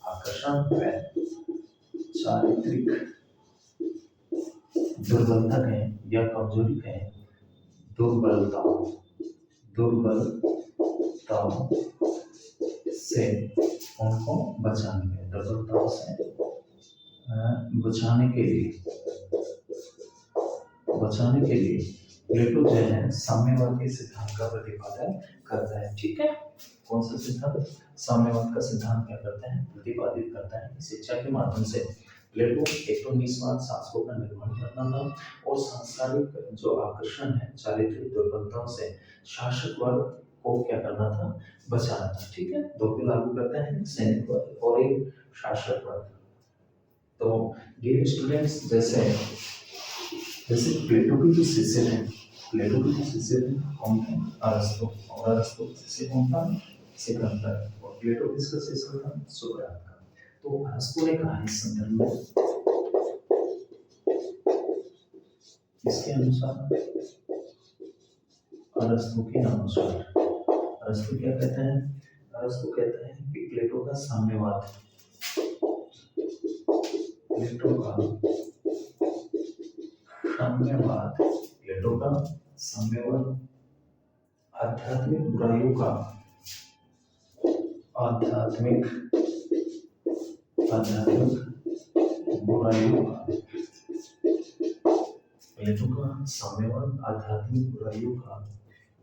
आकर्षण व चारित्रिक दुर्बलता कहें या कमजोरी कहें, दुर्बलताओं से उनको बचाने के, दुर्बलताओं से बचाने के लिए प्लेटो जो है साम्यवाद के सिद्धांत का प्रतिपादन करता है, ठीक है। कौन सा सिद्धांत? साम्यवाद का सिद्धांत क्या करता है? प्रतिपादित करता है। शिक्षा के माध्यम से प्लेटो एक तो निस्वार्थ शासकों का निर्माण करना था और सांसारिक जो आकर्षण है, चारित्रिक दुर्बलताओं से शासक वर्ग को क्या करना था? बचाना था, ठीक है। दो को लागू करते हैं, सैनिक वर्ग और एक शासक वर्ग। तो डियर स्टूडेंट्स, जैसे प्लेटो के जो शिष्य थे, कौन थे? अरस्तु। और अरस्तु का शिष्य कौन था? सिकंदर। और प्लेटो किसका शिष्य था? सुकरात का। तो अरस्तु ने कहा इस संदर्भ में, इसके अनुसार, अरस्तु के अनुसार, अरस्तु क्या कहते हैं? अरस्तु कहते हैं कि प्लेटो का साम्यवाद, प्लेटो का साम्यवाद आध्यात्मिक बुराइयों का प्लेटो का साम्यवाद आध्यात्मिक बुराइयों का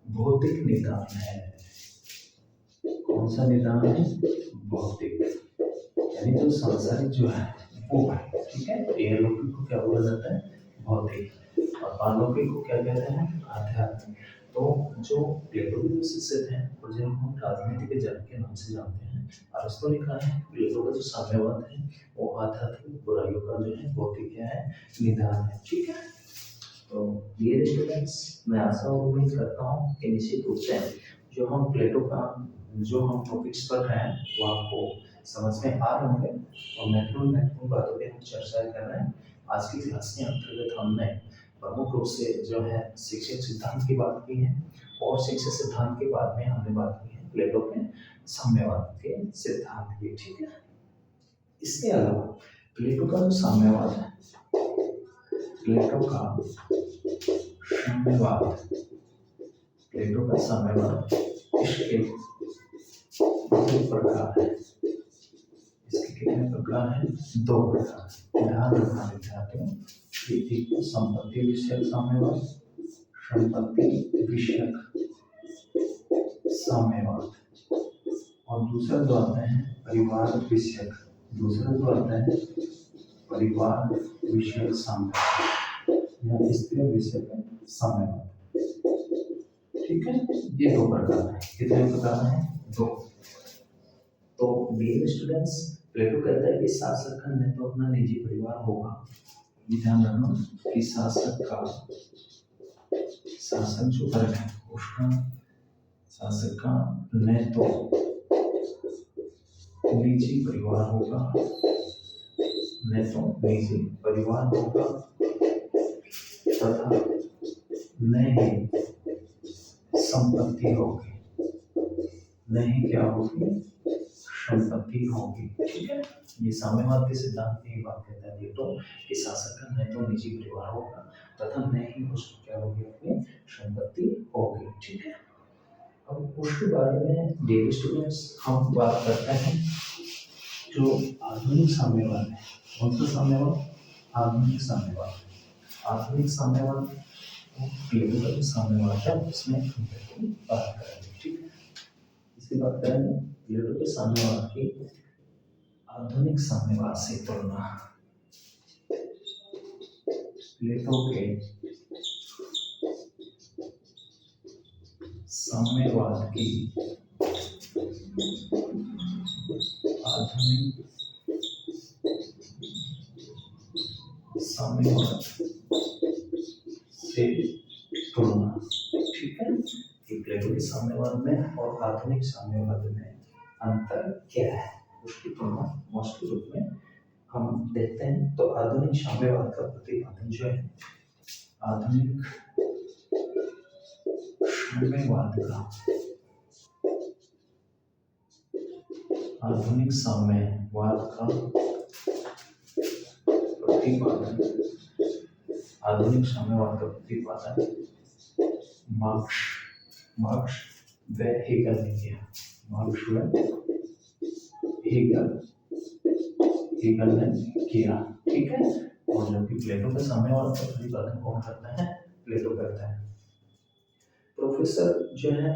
भौतिक निदान है। कौन सा निदान है? भौतिक, यानी जो सांसारिक जो है वो है, ठीक है। एलौकिक को क्या बोला जाता है? भौतिक। और पारलौकिक को क्या कहते हैं? आध्यात्मिक। तो जो प्लेटो के शिष्य थे और जिनको हम राजनीति के जनक के नाम से जानते हैं, अरस्तु ने कहा है प्लेटो का जो साम्यवाद है वो आध्यात्मिक बुराइयों का जो है भौतिक क्या है? निदान है, ठीक है। तो ये स्टूडेंट्स, मैं आशा और उम्मीद करता हूँ कि निश्चित रूप से जो हम प्लेटो का जो हम टॉपिक्स पढ़ रहे हैं वो आपको समझ में आ रहे होंगे और महत्वपूर्ण बातों पे हम चर्चा कर रहे हैं। आज की क्लास के अंतर्गत हमने प्रमुख रूप से जो है शिक्षक सिद्धांत की बात की है और शिक्षक सिद्धांत के बाद में हमने बात की है प्लेटो के साम्यवाद के सिद्धांत की, ठीक है। इसके अलावा प्लेटो का जो साम्यवाद है, प्लेटो का साम्यवाद इसके दो प्रकार है। इसके कितने प्रकार हैं? दो प्रकार। ध्यान रखना विद्यार्थियों, एक तो संपत्ति विषयक साम्यवाद, और दूसरा जो आता है परिवार विषयक साम्यवाद या स्त्री विषयक साम्यवाद, ठीक है। ये दो प्रकार है। कितने प्रकार हैं? दो। तो डियर स्टूडेंट्स, प्लेटो कहता है कि शासक का न तो अपना निजी परिवार होगा, ध्यान रखना कि शासक का शासक जो वर्ग है उसका, शासक का न तो निजी परिवार होगा, न तो निजी परिवार होगा तथा न ही संपत्ति होगी, न ही क्या होगी, संपत्ति होगी। ठीक है, ये साम्यवाद के सिद्धांत की बात कहता है। ये तो कि शासक का न तो निजी परिवार होगा तथा न ही उसको क्या होगी, अपनी संपत्ति होगी। ठीक है, अब उसके बारे में डियर स्टूडेंट्स हम बात करते हैं जो आधुनिक साम्यवाद है। कौन सा साम्यवाद? आधुनिक साम्यवाद। आधुनिक साम्यवाद प्लेटो का जो साम्यवाद है उसमें हम बात करेंगे। ठीक है, इसकी बात करेंगे प्लेटो के साम्यवाद की आधुनिक साम्यवाद से तुलना। प्लेटो के साम्यवाद की आधुनिक साम्यवाद से तुलना। ठीक है, कि प्लेटो के साम्यवाद में और आधुनिक साम्यवाद में अंतर क्या है उसकी तुलना मोस्टली रूप में हम देखते हैं। तो आधुनिक साम्यवाद का प्रतिपादन जो है, आधुनिक साम्यवाद का, आधुनिक साम्यवाद का प्रतिपादन, आधुनिक साम्यवाद का प्रतिपादन मार्क्स व हेगल ने किया। मार्क्स व हेगल ने किया। ठीक है, और जबकि प्लेटो का साम्यवाद का प्रतिपादन कौन करता है? प्लेटो करता है। प्रोफेसर जो है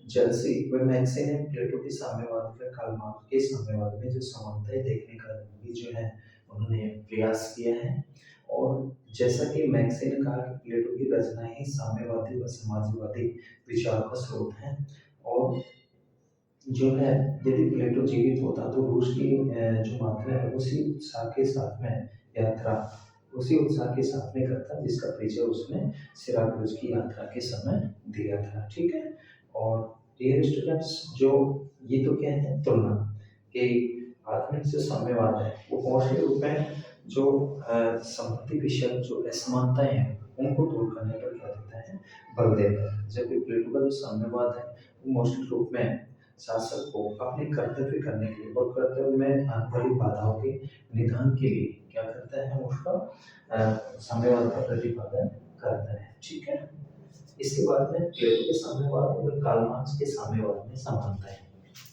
जेल्सी व मैक्सी ने प्लेटो के साम्यवाद व कार्ल मार्क्स के साम्यवाद में जो समानताएं देखने का भी जो है उन्होंने प्रयास किया है। और जैसा कि मैक्सी ने कहा कि प्लेटो की रचनाएं ही साम्यवादी व समाजवादी विचार का स्रोत है। और जो है यदि प्लेटो जीवित होता तो रूस की जो मात्रा है उसी उत्साह के साथ में यात्रा, उसी उत्साह के साथ में करता जिसका परिचय उसने सिराकूज की यात्रा के समय दिया था। ठीक है, और डियर स्टूडेंट्स जो ये तो क्या है तुलना कि आधुनिक जो साम्यवाद है वो मोस्टली रूप में जो संपत्ति विषय जो असमानताएं हैं उनको दूर करने पर क्या देता है, बल देता है। जबकि प्लेटो का जो साम्यवाद है वो मोस्टली रूप में शासक को अपने कर्तव्य करने के लिए और कर्तव्य में आने वाली बाधाओं के निदान के लिए क्या करता है, उसका साम्यवाद का प्रतिपादन करता है। ठीक है, इसके बाद में प्लेटो के साम्यवाद और कार्ल मार्क्स के साम्यवाद में समानता है।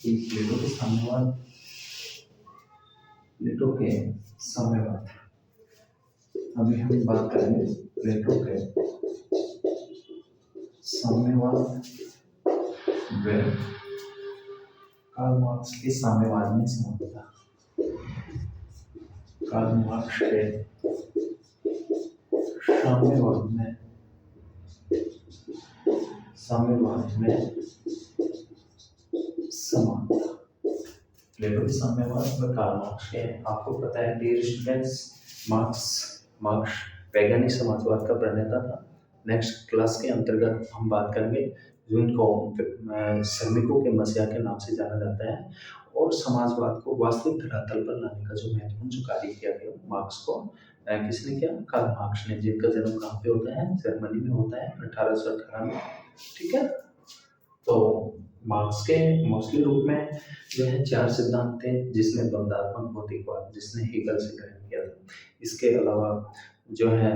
प्लेटो के साम्यवाद, प्लेटो के साम्यवाद, अभी हम बात करेंगे प्लेटो के साम्यवाद व कार्ल मार्क्स के साम्यवाद में समानता। कार्ल मार्क्स के साम्यवाद में समानता। प्लेटो के साम्यवाद व कार्ल मार्क्स के, आपको पता है डियर स्टूडेंट्स मार्क्स वैज्ञानिक समाजवाद का प्रणेता था। नेक्स्ट क्लास के अंतर्गत हम बात करेंगे जिनको श्रमिकों के मसीहा के नाम से जाना जाता है और समाजवाद को वास्तविक धरातल पर लाने का जो महत्वपूर्ण जो कार्य किया गया मार्क्स को किसने किया? कार्ल मार्क्स ने, जिनका जन्म कहाँ पे होता है? जर्मनी में होता है 1818 में। ठीक है, तो मार्क्स के मोस्टली रूप में जो है 4 सिद्धांत थे, जिसमें द्वंद्वात्मक भौतिकवाद जिसने हेगल से ग्रहण किया था। इसके अलावा जो है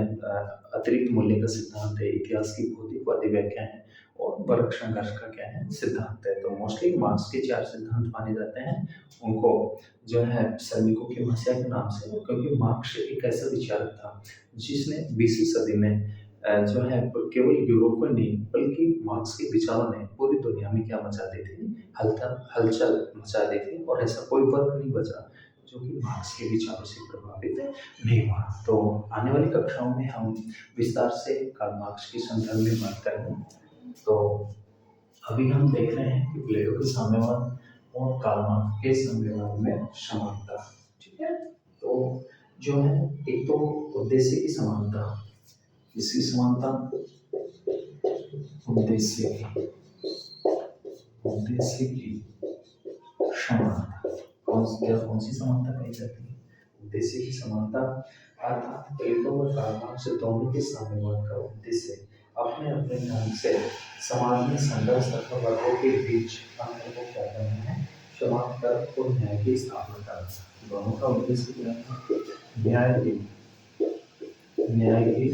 अतिरिक्त मूल्य का सिद्धांत है, इतिहास की भौतिकवादी व्याख्या है और वर्ग संघर्ष का क्या है, सिद्धांत है। तो मोस्टली मार्क्स के 4 सिद्धांत माने जाते हैं। उनको जो है श्रमिकों के मसीहा के नाम से, क्योंकि मार्क्स एक ऐसा विचारक था जिसने 20वीं सदी में जो है केवल यूरोप में नहीं बल्कि मार्क्स के विचारों ने पूरी दुनिया में क्या मचा दी थी, हलचल मचा दी थी। और ऐसा कोई वर्ग नहीं बचा जो कि मार्क्स के विचारों से प्रभावित नहीं हुआ। तो आने वाली कक्षाओं में हम विस्तार से कार्ल मार्क्स के संदर्भ में बात करेंगे। तो अभी हम देख रहे हैं कि प्लेटो के साम्यवाद और कार्ल मार्क्स के साम्यवाद में समानता। ठीक है, तो जो है एक तो उद्देश्य की समानता, इसकी समानता उद्देश्य की समानता। कौन सी समानता कही जाती है? उद्देश्य की समानता, अर्थात प्लेटो और कार्ल मार्क्स दोनों के साम्यवाद का उद्देश्य अपने अपने ढंग से समाज में संघर्ष तथा वर्गों के बीच अंतर को क्या करना है? समांतर और न्याय की स्थापना करना। दोनों का उद्देश्य क्या है? न्याय की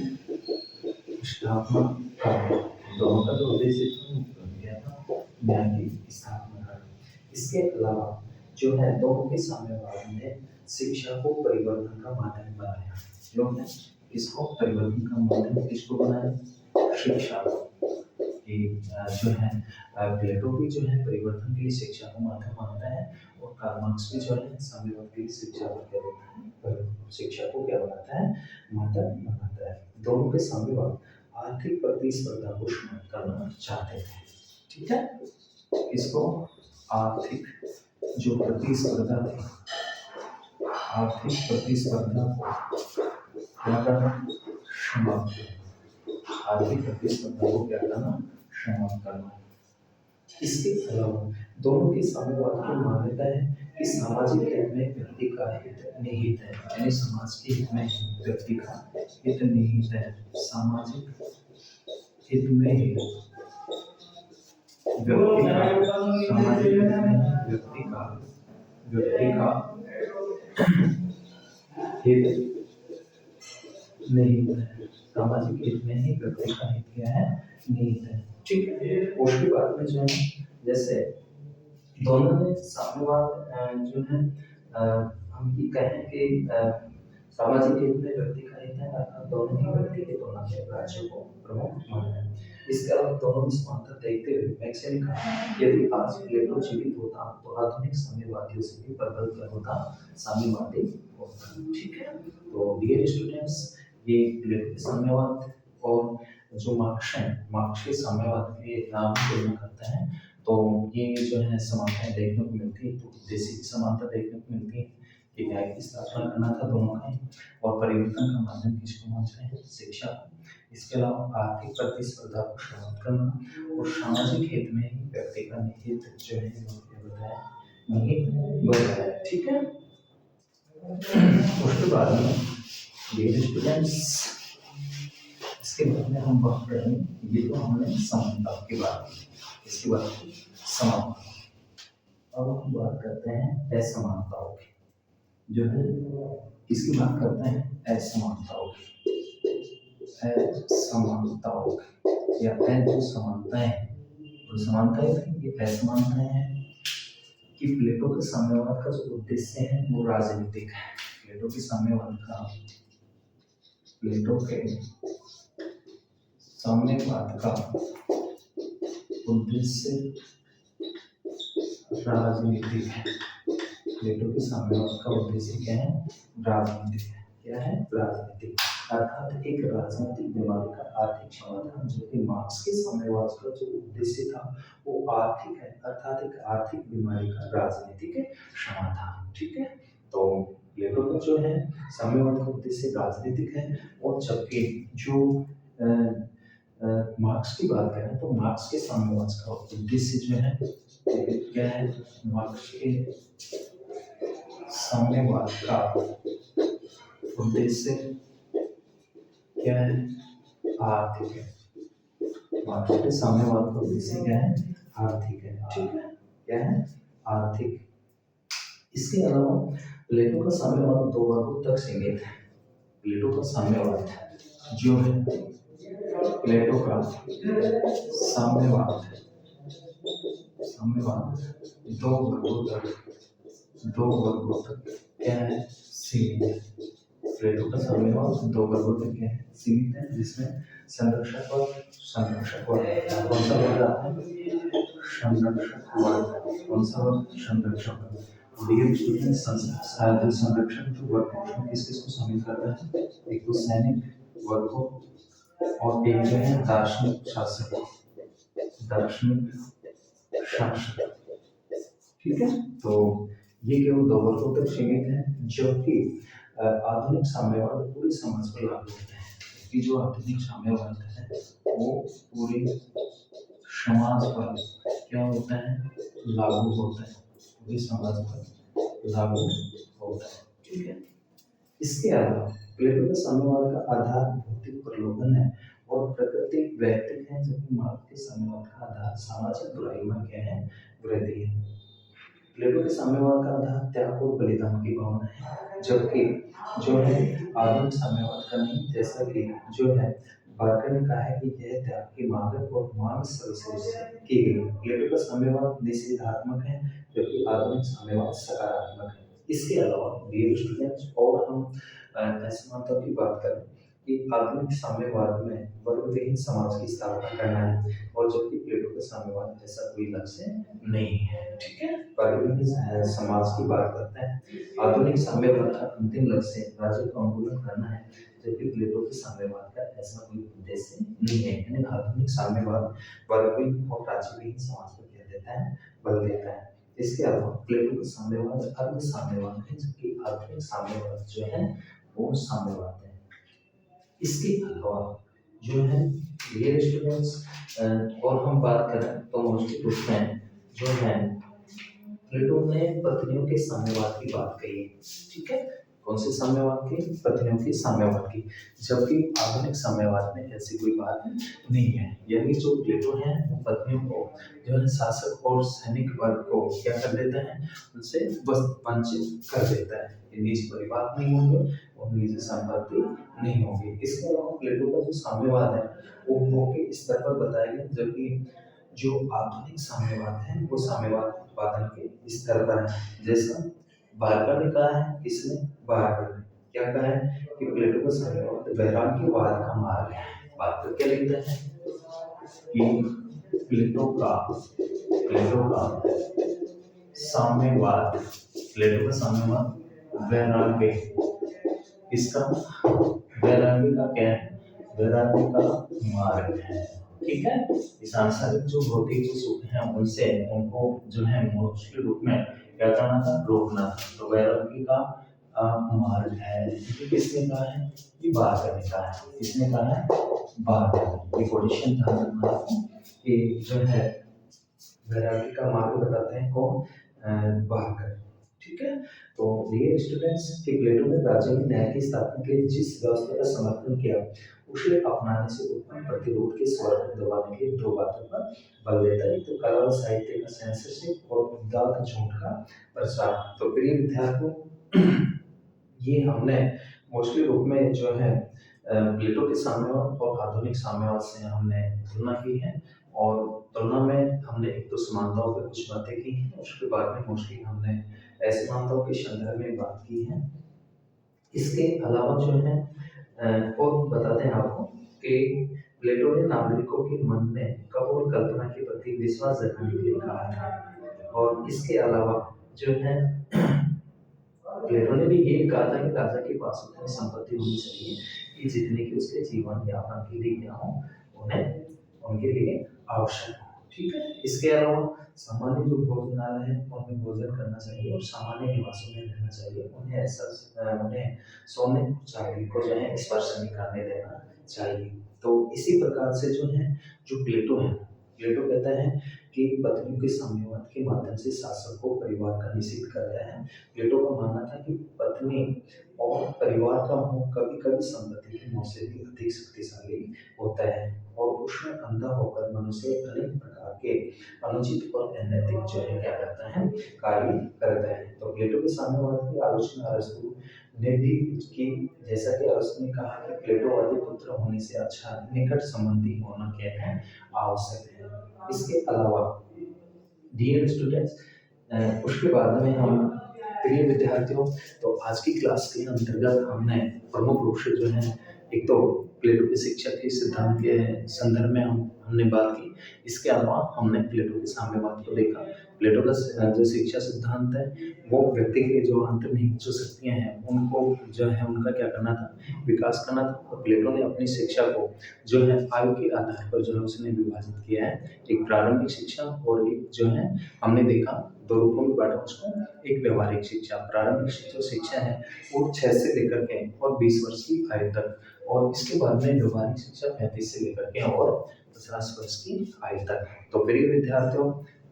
स्थापना करना। दोनों का जो उद्देश्य क्या था? न्याय की स्थापना करना। इसके अलावा जो है दोनों के साम्यवाद ने शिक्षा को परिवर्तन का माध्यम बनाया। जो है इसको परिवर्तन का माध्यम किसको बनाया? शिक्षा को। जो है प्लेटो भी जो है परिवर्तन के लिए शिक्षा को माध्यम मानता है, और कार्ल मार्क्स भी जो है साम्यवाद के लिए शिक्षा को क्या देता है? शिक्षा को क्या बनाता है? माध्यम बनाता है। दोनों के साम्यवाद आर्थिक प्रतिस्पर्धा को समाप्त करना चाहते थे। ठीक है, इसको आर्थिक जो प्रतिस्पर्धा थी, आर्थिक प्रतिस्पर्धा क्या करना? समाप्त। आर्थिक प्रतिस्पर्धा को क्या करना? समाप्त करना। इसके अलावा दोनों के साम्यवाद की मान्यता है कि सामाजिक हित में व्यक्ति का हित निहित है, यानी समाज के हित में व्यक्ति का हित निहित है। सामाजिक हित में ही व्यक्ति का हित निहित है। सामाजिक हित में ही व्यक्ति का हित क्या है? निहित है। ठीक है, उसके बाद में जो है जैसे दोनों ने साम्यवाद जो है हम ये कहें कि सामाजिक हित में व्यक्ति का हित है, अर्थात दोनों ही व्यक्ति की तुलना में राज्य को प्रमुख माना है। इसके अलावा दोनों में समानता देखते हुए मैक्स ने कहा, यदि आज प्लेटो जीवित होता तो आधुनिक साम्यवादियों से भी प्रबल क्या होता? साम्यवादी होता। ठीक है, तो डियर स्टूडेंट्स, ये प्लेटो के साम्यवाद और जो मार्क्स है, मार्क्स के साम्यवाद के नाम तुलना करता है, तो ये जो है समानताएं देखने को मिलती है। तो उद्देश्य की समानता देखने को मिलती है कि न्याय की स्थापना करना था दोनों का, और परिवर्तन का माध्यम किसको मानते हैं? शिक्षा। इसके अलावा आर्थिक प्रतिस्पर्धा को समाप्त करना और सामाजिक हित में ही व्यक्ति का निहित जो है बताया, निहित बताया। ठीक है, उसके बाद में डियर स्टूडेंट्स, इसके बाद में हम बात करेंगे, ये तो हमने समानता की बात की, इसके बाद समानता। अब हम बात करते हैं असमानताओं की, जो है इसकी बात करते हैं असमानताओं की। असमानताओं या जो समानताएं, जो समानताएं ये असमानताएं हैं कि प्लेटो के साम्यवाद का जो उद्देश्य है वो राजनीतिक है। प्लेटो के साम्यवाद का, प्लेटो के साम्यवाद का उद्देश्य राजनीतिक है। प्लेटो के साम्यवाद का उद्देश्य क्या है? राजनीतिक है। क्या है? राजनीतिक, अर्थात एक राजनीतिक बीमारी का आर्थिक समाधान, जो कि मार्क्स के साम्यवाद का जो उद्देश्य था वो आर्थिक है, अर्थात एक आर्थिक बीमारी का राजनीतिक समाधान। ठीक है, तो प्लेटो का जो है साम्यवाद का उद्देश्य राजनीतिक है, और जबकि जो मार्क्स की बात करें तो मार्क्स के साम्यवाद का उद्देश्य जो है क्या है? मार्क्स के साम्यवाद का उद्देश्य क्या है? आर्थिक है। मार्क्स के साम्यवाद का उद्देश्य क्या है? आर्थिक है। ठीक है, क्या है? आर्थिक। इसके अलावा प्लेटो का साम्यवाद दो वर्गों तक सीमित है। प्लेटो का साम्यवाद जो है, प्लेटो का साम्यवाद दो वर्गों तक क्या है? सीमित है। प्लेटो का साम्यवाद दो वर्गों तक क्या है? सीमित है, जिसमें संरक्षक वर्ग कौन सा वर्ग आता है? संरक्षक वर्ग। कौन सा वर्ग? संरक्षक वर्ग। डियर स्टूडेंट्स, संरक्षक जो वर्ग है किस किस को शामिल करता है? एक तो सैनिक वर्ग को, और एक जो है दार्शनिक शासक। ठीक है, तो ये केवल दो वर्गों तक सीमित है, जबकि आधुनिक साम्यवाद पूरे समाज पर लागू होता है। कि जो आधुनिक साम्यवाद है वो पूरे समाज पर क्या होता है, लागू होता है, पूरे समाज पर लागू होता है। ठीक है। इसके अलावा प्लेटो के साम्यवाद का आधार भौतिक प्रलोभन है और प्रकृति वैयक्तिक है, जबकि मार्क्स के साम्यवाद का आधार सामाजिक बुराई में क्या है, वृद्धि है। प्लेटो के साम्यवाद का आधार त्याग और बलिदान की भावना है, जबकि जो है आधुनिक साम्यवाद का नहीं, जैसा कि जो है बार्कर ने कहा है कि यह त्याग की मांग और मांग सर्वश्रेष्ठ से की गई। प्लेटो का साम्यवाद निषेधात्मक है, जबकि आधुनिक साम्यवाद सकारात्मक है। इसके अलावा डियर स्टूडेंट्स, और हम ऐसे मानता की बात करें कि आधुनिक साम्यवाद में वर्गविहीन समाज की स्थापना करना है, और जबकि प्लेटो का साम्यवाद ऐसा कोई लक्ष्य नहीं है। ठीक है। वर्गविहीन समाज की बात करते हैं। आधुनिक साम्यवाद का अंतिम लक्ष्य राज्य का उन्मूलन करना है, जबकि प्लेटो के साम्यवाद का ऐसा कोई उद्देश्य नहीं है। यानी आधुनिक साम्यवाद वर्गविहीन और राज्यविहीन समाज को क्या देता है, बल देता है। इसके अलावा प्लेटो का साम्यवाद अर्ध साम्यवाद है, जबकि आधुनिक साम्यवाद जो है वो साम्यवाद है। इसके अलावा जो है ये स्टूडेंट्स, और हम बात करें तो मोस्टली रूप में जो है प्लेटो ने पत्नियों के साम्यवाद की बात कही है। ठीक है। कौन से साम्यवाद की, पत्नियों की साम्यवाद की, जबकि आधुनिक साम्यवाद में ऐसी कोई बात नहीं है। यानी जो प्लेटो है वो पत्नियों को जो है शासक और सैनिक वर्ग को क्या कर देता है, उनसे बस वंचित कर देता है। निजी परिवार नहीं होंगे और निजी संपत्ति नहीं होगी। इसके अलावा प्लेटो का जो साम्यवाद है वो भौतिक स्तर पर बताया गया, जबकि जो आधुनिक साम्यवाद है वो साम्यवाद उत्पादन के स्तर पर है। जैसा बार्कर ने कहा है, किसने, बार्कर ने क्या कहा है कि प्लेटो का साम्यवाद वैराग्यवाद का मार्ग है। बार्कर क्या लिखता है कि प्लेटो का साम्यवाद, प्लेटो का साम्यवाद वैराग्य, इसका वैराग्य का क्या है, वैराग्य का मार्ग है। ठीक है। इस सांसारिक जो भौतिक जो सुख है उनसे उनको जो है मोक्ष के रूप में क्या करना था, रोकना था। तो वैराग्य का मार्ग है। किसने कहा है, ये बार्कर ने कहा है। किसने कहा है, बार्कर। ये कोटेशन ध्यान रखना आपको कि जो है वैराग्य का मार्ग बताते हैं कौन, बार्कर। ठीक है। तो ये स्टूडेंट्स कि प्लेटो ने राज्य में न्याय की स्थापना के लिए जिस व्यवस्था का समर्थन किया उसे अपनाने से उत्पन्न प्रतिरोध के स्वर को दबाने के लिए दो बातों पर बल देता है। तो कला व साहित्य का सेंसरशिप और उदात्त झूठ का प्रसार। तो प्रिय विद्यार्थियों, ये हमने मोस्टली रूप में जो है प्लेटो के साम्यवाद और आधुनिक साम्यवाद से हमने तुलना की है, और तुलना में हमने एक तो समानताओं पर कुछ बातें की हैं, उसके बाद में मोस्टली हमने असमानताओं के संदर्भ में बात की है। इसके अलावा जो है और बताते हैं आपको कि प्लेटो ने नागरिकों के मन में कपोल कल्पना के प्रति विश्वास जताने के लिए कहा है। और इसके अलावा जो है प्लेटो ने भी ये कहा था कि राजा के पास उतनी संपत्ति होनी चाहिए कि जितने की उसके जीवन यापन के लिए क्या हो, उन्हें उनके लिए आवश्यक हो। ठीक है। इसके अलावा सामान्य जो भोजनालय है उनमें भोजन करना चाहिए और सामान्य निवासों में रहना चाहिए। उन्हें ऐसा उन्हें सोने चांदी को जो है स्पर्श नहीं करने देना चाहिए। तो इसी प्रकार से जो है जो प्लेटो है, प्लेटो कहता है कि पत्नियों के साम्यवाद के माध्यम से शासक को परिवार का निषेध कर रहा है। प्लेटो का मानना था कि पत्नी और परिवार का मोह कभी कभी संपत्ति के मोह से भी अधिक शक्तिशाली होता है, और उसमें अंधा होकर मनुष्य अनेक प्रकार के अनुचित और अनैतिक जो है क्या करता है, कार्य करता है। तो प्लेटो के साम्यवाद की आलोचना अरस्तु ने भी की, जैसा कि अरस्तु ने कहा कि प्लेटोवादी पुत्र होने से अच्छा निकट संबंधी होना क्या है, आवश्यक है। इसके अलावा डियर स्टूडेंट्स, उसके बाद में हम प्रिय विद्यार्थियों, तो आज की क्लास के अंतर्गत हमने प्रमुख रूप से जो है एक तो प्लेटो की शिक्षा के सिद्धांत के संदर्भ में हमने बात की। इसके अलावा हमने प्लेटो के साम्यवाद को देखा। प्लेटो का जो शिक्षा सिद्धांत है वो व्यक्ति के जो अंतर्निहित जो शक्तियाँ हैं उनको जो है उनका क्या करना था, विकास करना था। तो प्लेटो ने अपनी शिक्षा को जो है आयु के आधार पर जो है उसने विभाजित किया है, एक प्रारंभिक शिक्षा और एक जो है हमने देखा दो रूपों में बांटा उसको, एक व्यवहारिक शिक्षा। प्रारंभिक जो शिक्षा है वो 6 से लेकर के और 20 वर्ष की आयु तक और इसके बाद में व्यवहारिक शिक्षा 35 से लेकर के और 50 वर्ष की आयु तक। तो प्रिय विद्यार्थियों,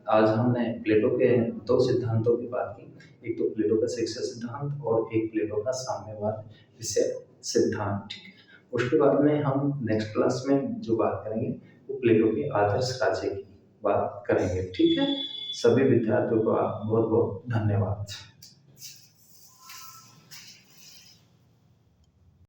आज हमने प्लेटो के 2 सिद्धांतों की बात की। एक तो प्लेटो का शिक्षा सिद्धांत और एक प्लेटो का साम्यवाद विषय सिद्धांत। ठीक है, उसके बाद में हम नेक्स्ट क्लास में जो बात करेंगे वो प्लेटो के आदर्श राज्य की बात करेंगे। ठीक है, सभी विद्यार्थियों का बहुत बहुत धन्यवाद।